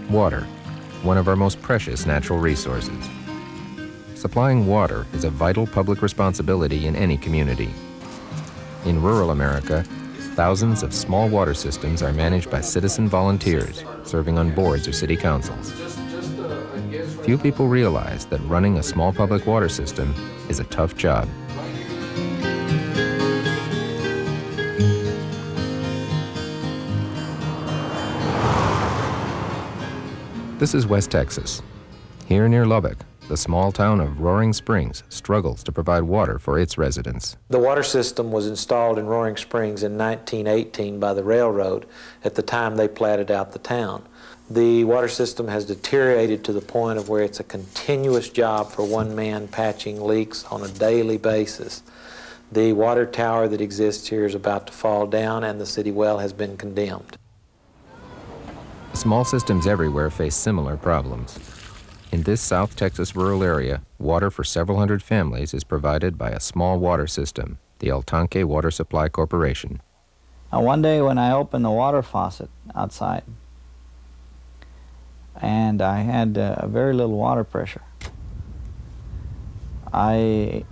Water, one of our most precious natural resources. Supplying water is a vital public responsibility in any community. In rural America, thousands of small water systems are managed by citizen volunteers serving on boards or city councils. Few people realize that running a small public water system is a tough job. This is West Texas. Here near Lubbock, the small town of Roaring Springs struggles to provide water for its residents. The water system was installed in Roaring Springs in 1918 by the railroad at the time they platted out the town. The water system has deteriorated to the point of where it's a continuous job for one man patching leaks on a daily basis. The water tower that exists here is about to fall down and the city well has been condemned. Small systems everywhere face similar problems. In this South Texas rural area, water for several hundred families is provided by a small water system, the El Tanque Water Supply Corporation. One day when I opened the water faucet outside, and I had very little water pressure, I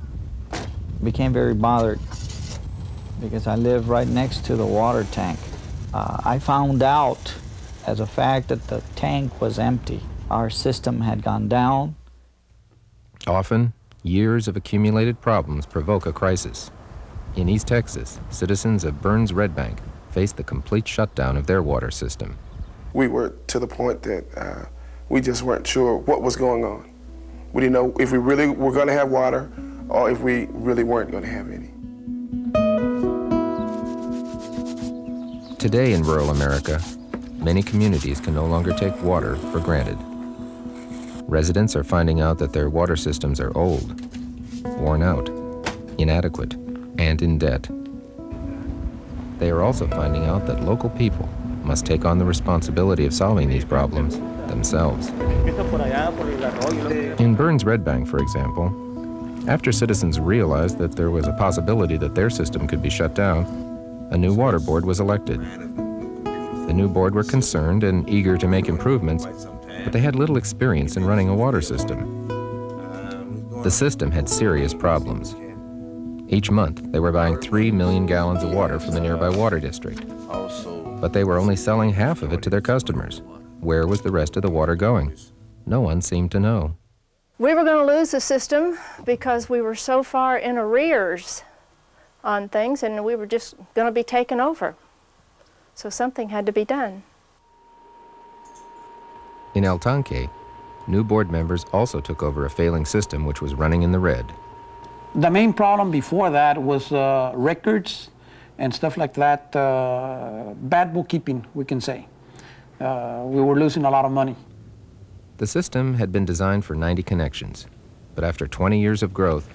became very bothered because I live right next to the water tank. I found out as a fact that the tank was empty. Our system had gone down. Often, years of accumulated problems provoke a crisis. In East Texas, citizens of Burns Red Bank faced the complete shutdown of their water system. We were to the point that we just weren't sure what was going on. We didn't know if we really were going to have water or if we really weren't going to have any. Today in rural America, many communities can no longer take water for granted. Residents are finding out that their water systems are old, worn out, inadequate, and in debt. They are also finding out that local people must take on the responsibility of solving these problems themselves. In Burns Red Bank, for example, after citizens realized that there was a possibility that their system could be shut down, a new water board was elected. The new board were concerned and eager to make improvements, but they had little experience in running a water system. The system had serious problems. Each month, they were buying 3 million gallons of water from the nearby water district. But they were only selling half of it to their customers. Where was the rest of the water going? No one seemed to know. We were going to lose the system because we were so far in arrears on things, and we were just going to be taken over. So something had to be done. In El Tanque, new board members also took over a failing system which was running in the red. The main problem before that was records and stuff like that, bad bookkeeping, we can say. We were losing a lot of money. The system had been designed for 90 connections, but after 20 years of growth,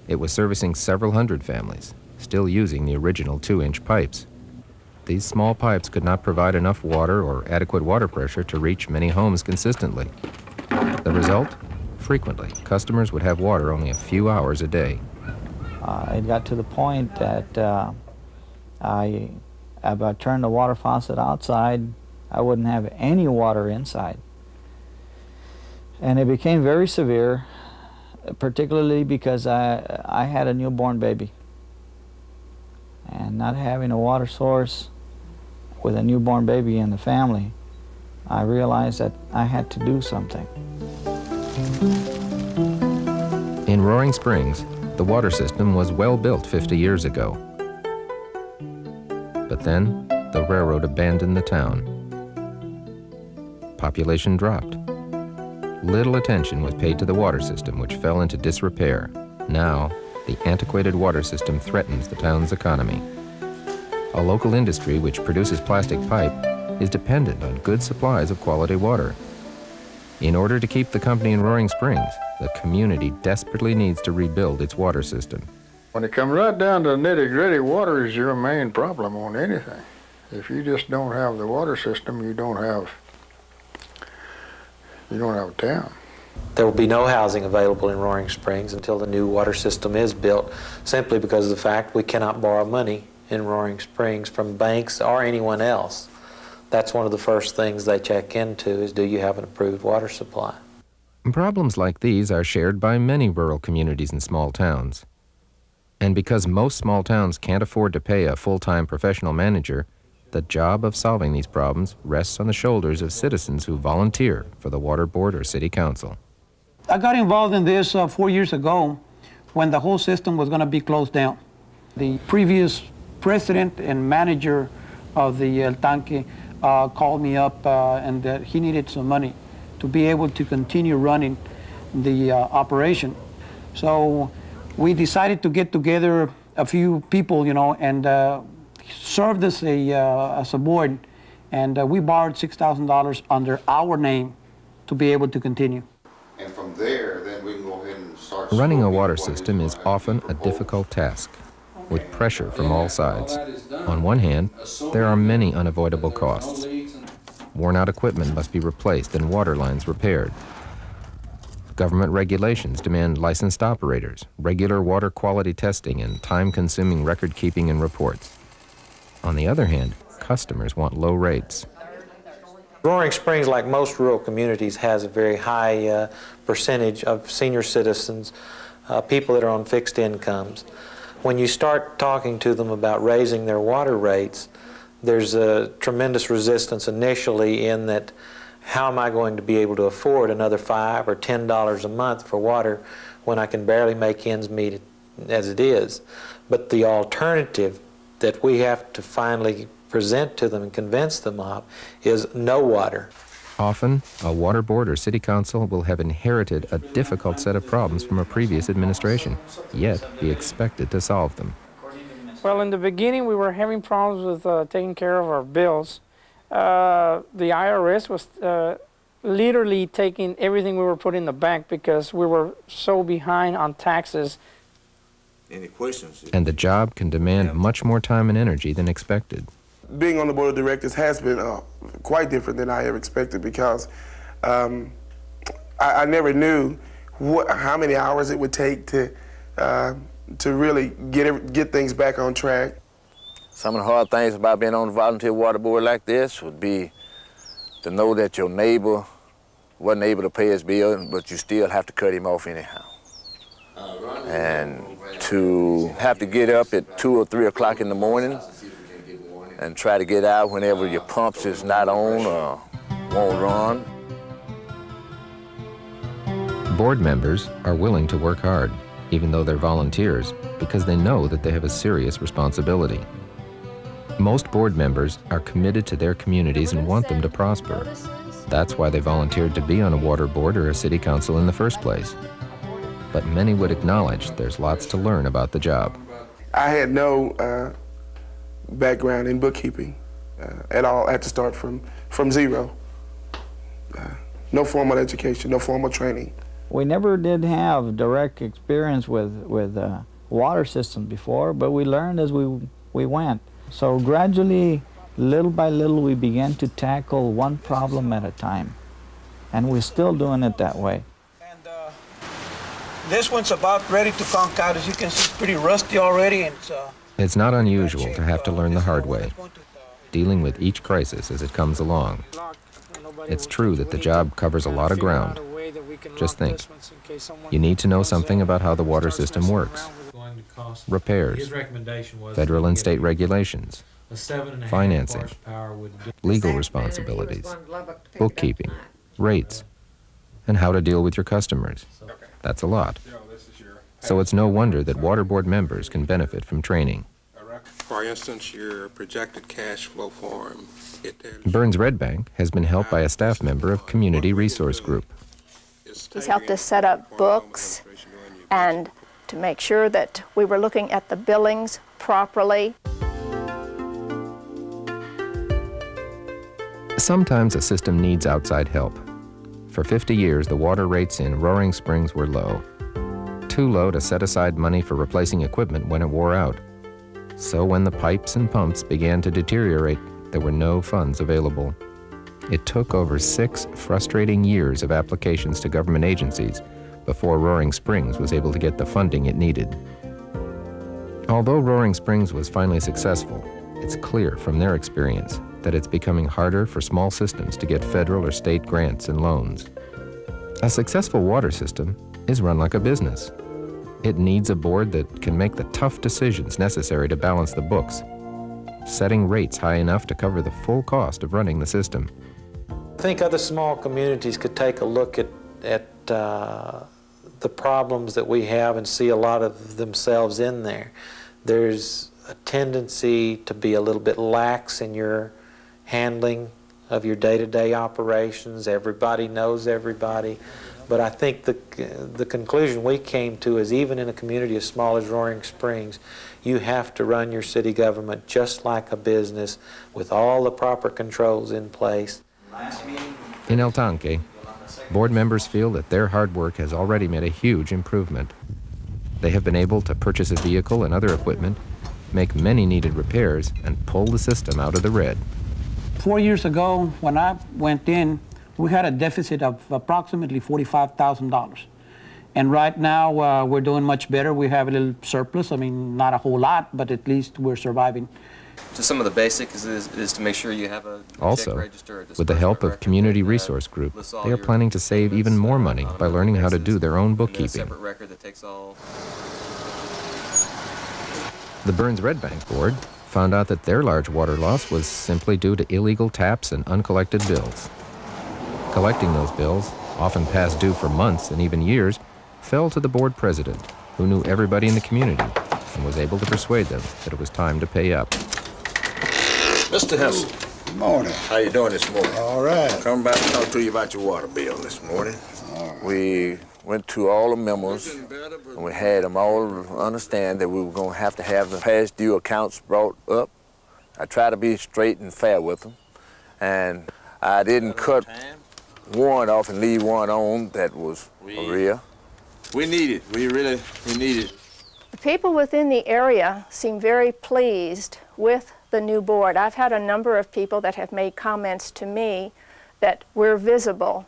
it was servicing several hundred families, still using the original 2-inch pipes. These small pipes could not provide enough water or adequate water pressure to reach many homes consistently. The result? Frequently, customers would have water only a few hours a day. It got to the point that if I turned the water faucet outside, I wouldn't have any water inside. And it became very severe, particularly because I had a newborn baby. And not having a water source with a newborn baby in the family, I realized that I had to do something. In Roaring Springs, the water system was well built 50 years ago. But then, the railroad abandoned the town. Population dropped. Little attention was paid to the water system, which fell into disrepair. Now, the antiquated water system threatens the town's economy. A local industry which produces plastic pipe is dependent on good supplies of quality water. In order to keep the company in Roaring Springs, the community desperately needs to rebuild its water system. When it comes right down to nitty-gritty, water is your main problem on anything. If you just don't have the water system, you don't have a town. There will be no housing available in Roaring Springs until the new water system is built, simply because of the fact we cannot borrow money in Roaring Springs from banks or anyone else. That's one of the first things they check into is, do you have an approved water supply? Problems like these are shared by many rural communities and small towns. And because most small towns can't afford to pay a full-time professional manager, the job of solving these problems rests on the shoulders of citizens who volunteer for the water board or city council. I got involved in this 4 years ago when the whole system was going to be closed down. The previous president and manager of the El Tanque called me up and that he needed some money to be able to continue running the operation. So we decided to get together a few people, you know, and served as a board, and we borrowed $6,000 under our name to be able to continue. And from there, then we can go ahead and start. Running a water system is often a difficult task, with pressure from all sides. On one hand, there are many unavoidable costs. Worn-out equipment must be replaced and water lines repaired. Government regulations demand licensed operators, regular water quality testing, and time-consuming record-keeping and reports. On the other hand, customers want low rates. Roaring Springs, like most rural communities, has a very high percentage of senior citizens, people that are on fixed incomes. When you start talking to them about raising their water rates, there's a tremendous resistance initially in that, how am I going to be able to afford another $5 or $10 a month for water when I can barely make ends meet as it is? But the alternative that we have to finally present to them and convince them of is no water. Often, a water board or city council will have inherited a difficult set of problems from a previous administration, yet be expected to solve them. Well, in the beginning, we were having problems with taking care of our bills. The IRS was literally taking everything we were putting in the bank because we were so behind on taxes. Any questions? And the job can demand much more time and energy than expected. Being on the board of directors has been quite different than I ever expected, because I never knew how many hours it would take to really get things back on track. Some of the hard things about being on a volunteer water board like this would be to know that your neighbor wasn't able to pay his bill, but you still have to cut him off anyhow. And to have to get up at 2 or 3 o'clock in the morning and try to get out whenever your pumps is not on or won't run. Board members are willing to work hard, even though they're volunteers, because they know that they have a serious responsibility. Most board members are committed to their communities and want them to prosper. That's why they volunteered to be on a water board or a city council in the first place. But many would acknowledge there's lots to learn about the job. I had no background in bookkeeping at all. I had to start from zero. No formal education, no formal training. We never did have direct experience with water systems before, but we learned as we went. So gradually, little by little, we began to tackle one problem at a time. And we're still doing it that way. And this one's about ready to conk out. As you can see, it's pretty rusty already. And it's not unusual to have to learn the hard way, dealing with each crisis as it comes along. It's true that the job covers a lot of ground. Just think, you need to know something about how the water system works, repairs, federal and state regulations, financing, legal responsibilities, bookkeeping, rates, and how to deal with your customers. That's a lot. So it's no wonder that water board members can benefit from training. For instance, your projected cash flow form. Burns Red Bank has been helped by a staff member of Community Resource Group. He's helped us set up books and to make sure that we were looking at the billings properly. Sometimes a system needs outside help. For 50 years, the water rates in Roaring Springs were low. Too low to set aside money for replacing equipment when it wore out. So when the pipes and pumps began to deteriorate, there were no funds available. It took over 6 frustrating years of applications to government agencies before Roaring Springs was able to get the funding it needed. Although Roaring Springs was finally successful, it's clear from their experience that it's becoming harder for small systems to get federal or state grants and loans. A successful water system is run like a business. It needs a board that can make the tough decisions necessary to balance the books, setting rates high enough to cover the full cost of running the system. I think other small communities could take a look at the problems that we have and see a lot of themselves in there. There's a tendency to be a little bit lax in your handling of your day-to-day operations. Everybody knows everybody. But I think the conclusion we came to is even in a community as small as Roaring Springs, you have to run your city government just like a business with all the proper controls in place. In El Tanque, board members feel that their hard work has already made a huge improvement. They have been able to purchase a vehicle and other equipment, make many needed repairs, and pull the system out of the red. 4 years ago, when I went in, we had a deficit of approximately $45,000. And right now, we're doing much better. We have a little surplus. I mean, not a whole lot, but at least we're surviving. Just some of the basics is to make sure you have a Also, check register, with the help of Community Resource Group, they are planning to save even more money by learning how to do their own bookkeeping. The Burns Red Bank Board found out that their large water loss was simply due to illegal taps and uncollected bills. Collecting those bills, often past due for months and even years, fell to the board president, who knew everybody in the community and was able to persuade them that it was time to pay up. Mr. Hensel. Good morning. How you doing this morning? All right. Come back and talk to you about your water bill this morning. All right. We went to all the memos, and we had them all understand that we were going to have the past due accounts brought up. I tried to be straight and fair with them, and I didn't cut one off and leave one on that was real. We need it. We need it. The people within the area seem very pleased with the new board. I've had a number of people that have made comments to me that we're visible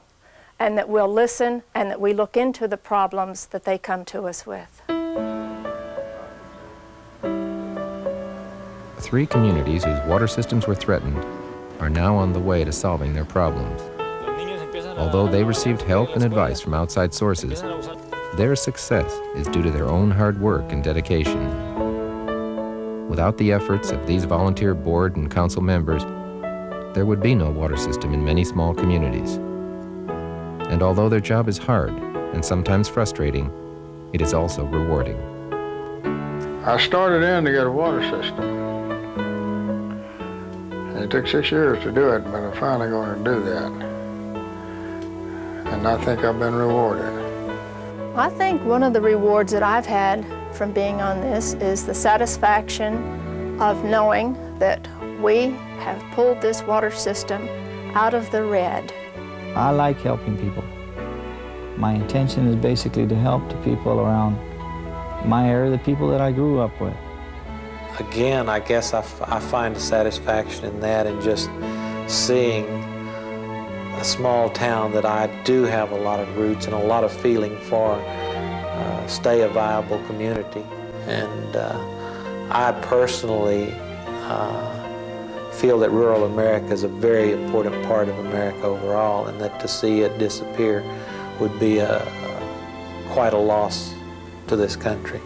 and that we'll listen and that we look into the problems that they come to us with. 3 communities whose water systems were threatened are now on the way to solving their problems. Although they received help and advice from outside sources, their success is due to their own hard work and dedication. Without the efforts of these volunteer board and council members, there would be no water system in many small communities. And although their job is hard and sometimes frustrating, it is also rewarding. I started in to get a water system. And it took 6 years to do it, but I'm finally going to do that. And I think I've been rewarded. I think one of the rewards that I've had from being on this is the satisfaction of knowing that we have pulled this water system out of the red. I like helping people. My intention is basically to help the people around my area, the people that I grew up with. Again, I guess I find a satisfaction in that and just seeing a small town that I do have a lot of roots and a lot of feeling for stay a viable community. And I personally feel that rural America is a very important part of America overall, and that to see it disappear would be quite a loss to this country.